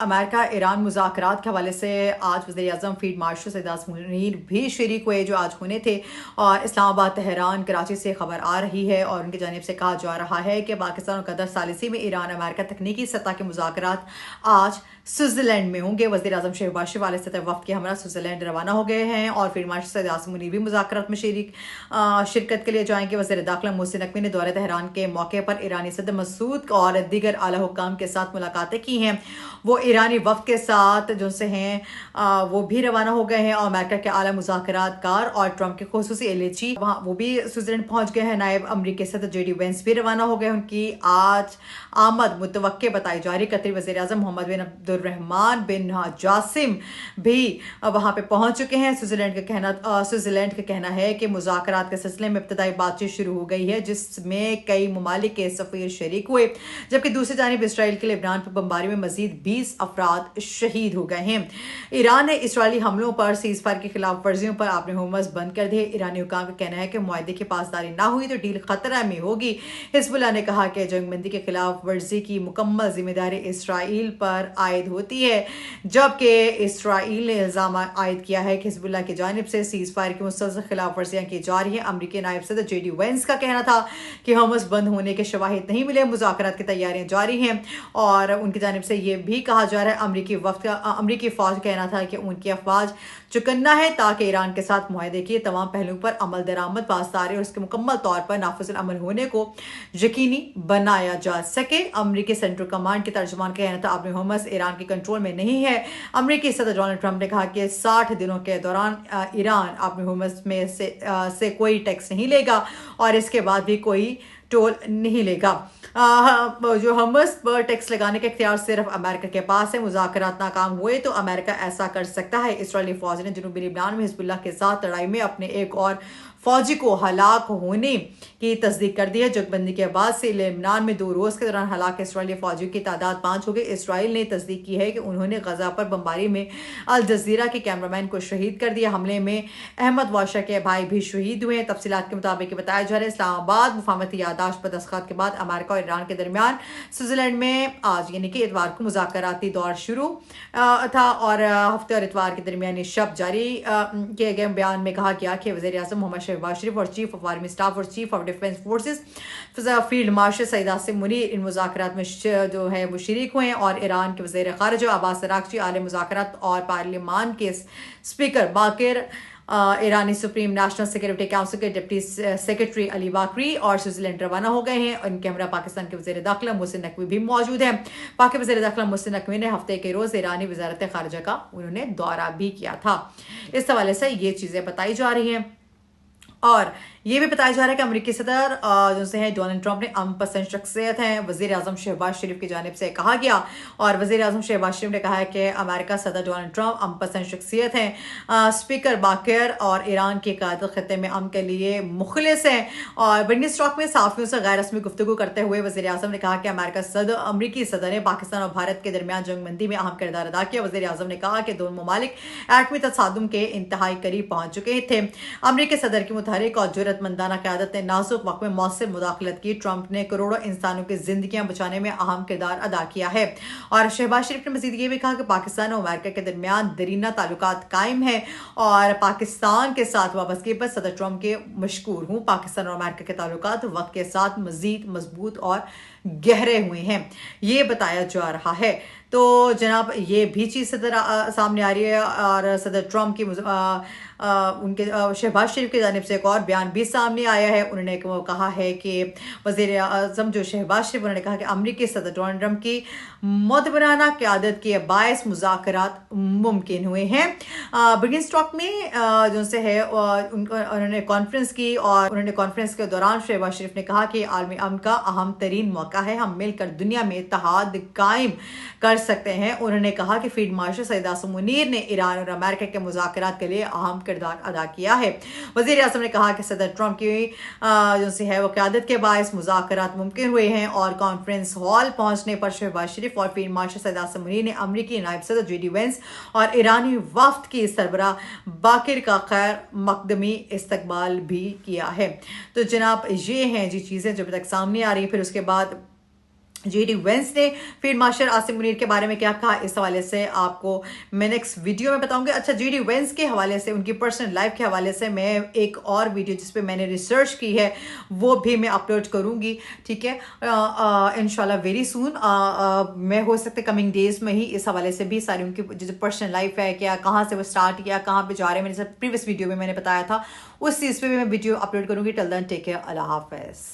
America Iran मुज़ाकरात के हवाले से आज वज़ीर-ए-आज़म फील्ड मार्शल सैयद आसिम मुनीर भी शरीक हुए जो आज होने थे। और इस्लामाबाद, तेहरान, कराची से खबर आ रही है और उनकी जानिब से कहा जा रहा है कि पाकिस्तान और कतर सालिसी में ईरान अमेरिका तकनीकी सतह के मुज़ाकरात आज स्विट्ज़रलैंड में होंगे। वज़ीर-ए-आज़म शहबाज शरीफ वाले सतह वफ़द के हमरा स्विट्ज़रलैंड रवाना हो गए हैं और फील्ड मार्शल सैयद आसिम मुनीर भी मुज़ाकरात में शिरकत के लिए जाएंगे। वज़ीर दाखिला मोहसिन नकवी ने दौरे तेहरान के मौके पर ईरानी सदर मसूद और दीगर आला हुक्काम के साथ मुलाकातें की हैं। वो ईरानी वफ़द के साथ जो से हैं वो भी रवाना हो गए हैं और अमेरिका के आला मुज़ाकरातकार और ट्रंप के खुसूसी एजेंसी वहाँ वो भी स्विट्ज़रलैंड पहुँच गए हैं। नायब अमरीकी सदर JD वेंस भी रवाना हो गए। उनकी आज आमद मुतवक्के बताई जा रही। कतरी वज़ीर-ए-आज़म मोहम्मद बिन अब्दुर्रहमान बिन जासिम भी वहाँ पे पहुँच चुके हैं। स्विट्ज़रलैंड का कहना है कि मुज़ाकरात के सिलसिले में इब्तदाई बातचीत शुरू हो गई है जिसमें कई ममालिक के सफ़ीर शरीक हुए, जबकि दूसरी जानिब इसराइल के लेबनान पर बमबारी में मज़ीद 20 अफराद शहीद हो गए हैं। ईरान ने इसराइली हमलों पर सीज़फायर की खिलाफ वर्जियों पर अपने हुमस बंद कर दिए। ईरानी हुकाम का कहना है कि मुआहदे की पासदारी ना हुई तो डील खतरा में होगी। हिज़्बुल्लाह ने कहा कि जंगबंदी के खिलाफ वर्जी की मुकम्मल जिम्मेदारी इसराइल पर आयद होती है, जबकि इसराइल ने इल्ज़ाम आयद किया है कि हिज़्बुल्लाह की जानिब से सीज़फायर की मुसलसल खिलाफ वर्जियाँ की जा रही हैं। अमरीकी नायब सदर JD वेंस का कहना था कि हमस बंद होने के शवाहिद नहीं मिले, मुज़ाकरात की तैयारियां जारी हैं और उनकी जानिब से ये भी कहा जा रहा है अमरीकी फ़ौज कहना था कि उनकी अफवाज चुकन्ना है ताकि ईरान के साथ मुआहदे के तमाम पहलुओं पर अमल दरामद, पासदारी और उसके मुकम्मल तौर पर नाफिज़ अमल होने को यकीनी बनाया जा सके। अमरीकी सेंट्रल कमांड के तर्जुमान का कहना था अपने हमस ईरान के कंट्रोल में नहीं है। अमरीकी सदर डोनाल्ड ट्रंप ने कहा कि 60 दिनों के दौरान ईरान अपने हमस में से कोई टैक्स नहीं लेगा और इसके बाद भी कोई टोल नहीं लेगा। जो हमस पर टैक्स लगाने का इख्तियार सिर्फ अमेरिका के पास है। मुज़ाकरात नाकाम हुए तो अमेरिका ऐसा कर सकता है। इसराइली फौज ने जनूबी लेबनान में हिज़्बुल्लाह के साथ लड़ाई में अपने एक और फौजी को हलाक होने की तस्दीक कर दी है। जंगबंदी के बाद से लेबनान में 2 रोज़ के दौरान हलाक इसराइली फौजियों की तादाद 5 हो गई। इसराइल ने तस्दीक की है कि उन्होंने गजा पर बमबारी में अल जज़ीरा के कैमरामैन को शहीद कर दिया। हमले में अहमद वाशा के भाई भी शहीद हुए। तफसीलात के मुताबिक बताया जा रहा है इस्लामाबाद मुफाहमती यादाश्त पर दस्तखत के बाद अमेरिका और ईरान के दरमियान स्विट्ज़रलैंड में आज यानी कि इतवार को मुज़ाकराती दौर शुरू था और हफ्ते और इतवार के दरमियान शब जारी किए गए। बयान में कहा गया कि वज़ीर-ए-आज़म मोहम्मद शहबाज शरीफ और चीफ ऑफ आर्मी स्टाफ और chief of defence forces field marshal Syed Asim Munir इन मुज़ाकरात में जो है वो शरीक हुए हैं और ईरान के वज़ीर ख़ारिजा अब्बास अराग़ची, आले मुज़ाकरात और पार्लियामान के स्पीकर बाकिर, ईरानी सुप्रीम नेशनल सिक्योरिटी काउंसिल के डिप्टी सेक्रेटरी अली बाकरी और स्विट्ज़रलैंड रवाना हो गए हैं। इनके हमरा पाकिस्तान के वज़ीर दाखिला मोहसिन नकवी भी मौजूद हैं। पाक वज़ीर दाखिला मोहसिन नकवी ने हफ्ते के रोज़ ईरानी वज़ारत ख़ारिजा का उन्होंने दौरा भी किया था। इस हवाले से ये चीज़ें बताई जा रही हैं और ये भी बताया जा रहा है कि अमरीकी सदर जो से हैं डोनाल्ड ट्रंप ने अमपसंद शख्सियत हैं। वज़ीर-ए-आज़म शहबाज शरीफ की जानिब से कहा गया और वज़ीर-ए-आज़म शहबाज शरीफ ने कहा है कि अमेरिका सदर डोनाल्ड ट्रंप अमपसंद शख्सियत हैं। स्पीकर बाकिर और ईरान की क़यादत ख़त्े में अमन के लिए मुखलिस हैं। और बर्नी स्टॉक में साफ़ियों से गैर रस्मी गुफ्तगू करते हुए वज़ीर-ए-आज़म ने कहा कि अमरीकी सदर ने पाकिस्तान और भारत के दरमियान जंगबंदी में अहम किरदार अदा किया। वज़ीर-ए-आज़म ने कहा कि दोनों ममालिक एटमी तसादुम के इंतहाई करीब पहुँच चुके थे। अमरीकी सदर की मुतहरिक और जुर्रतमंदाना क़यादत ने नाजुक वक्त में मौसर मुदाखलत की। ट्रंप ने करोड़ों इंसानों की जिंदगियां बचाने में अहम किरदार अदा किया है। और शहबाज शरीफ ने मजीद ये भी कहा कि पाकिस्तान और अमेरिका के दरमियान दरीना ताल्लुकात कायम है और पाकिस्तान के साथ वाबस्तगी पर सदर ट्रंप के मशकूर हूँ। पाकिस्तान और अमेरिका के ताल्लुकात वक्त के साथ मजीद मजबूत और गहरे हुए हैं, ये बताया जा रहा है। तो जनाब ये भी चीज़ सामने आ रही है और सदर ट्रंप की उनके शहबाज शरीफ की जानिब से एक और बयान भी सामने आया है। उन्होंने कहा है कि वज़ीर-ए-आज़म जो शहबाज शरीफ उन्होंने कहा कि अमरीकी सदर डोनाल्ड ट्रंप की मुतबराना क़यादत के बायस मुज़ाकरात मुमकिन हुए हैं। ब्रिगेन स्टॉक में जो से है उन्होंने कॉन्फ्रेंस की और उन्होंने कॉन्फ्रेंस के दौरान शहबाज शरीफ ने कहा कि आलमी अमन का अहम तरीन मौका है, हम मिलकर दुनिया में इत्तेहाद कायम कर सकते हैं। उन्होंने कहा कि फील्ड मार्शल सैयद आसिम मुनीर ने ईरान और अमेरिका के मुज़ाकरात के लिए अहम किरदार अदा किया है। वज़ीर-ए-आज़म ने कहा कि सदर ट्रंप की जो से है वो क़यादत के बायस मुज़ाकरात मुमकिन हुए हैं और कॉन्फ्रेंस हॉल पहुंचने पर शहबाज शरीफ और फील्ड मार्शल सैयद आसिम मुनीर ने अमरीकी नायब सदर JD वेंस और ईरानी वफ़द की सरबराह बाकिर का खैर मकदमी इस्तकबाल भी किया है। तो जनाब ये हैं जी चीज़ें जो अभी तक सामने आ रही है। फिर उसके बाद جی ڈی وینس نے فیلڈ مارشل عاصم منیر کے بارے میں کیا کہا، اس حوالے سے آپ کو میں نیکسٹ ویڈیو میں بتاؤں گی. اچھا جی ڈی وینس کے حوالے سے، ان کی پرسنل لائف کے حوالے سے میں ایک اور ویڈیو جس پہ میں نے ریسرچ کی ہے وہ بھی میں اپلوڈ کروں گی، ٹھیک ہے، انشاءاللہ ویری سون. میں ہو سکتے کمنگ ڈیز میں ہی اس حوالے سے بھی ساری ان کی جو پرسنل لائف ہے، کیا کہاں سے وہ اسٹارٹ کیا، کہاں پہ جا رہے ہیں، میں نے پریویس ویڈیو میں میں نے بتایا تھا، اس چیز پہ بھی میں ویڈیو اپلوڈ کروں گی. ٹل دین ٹیک کیئر، اللہ حافظ.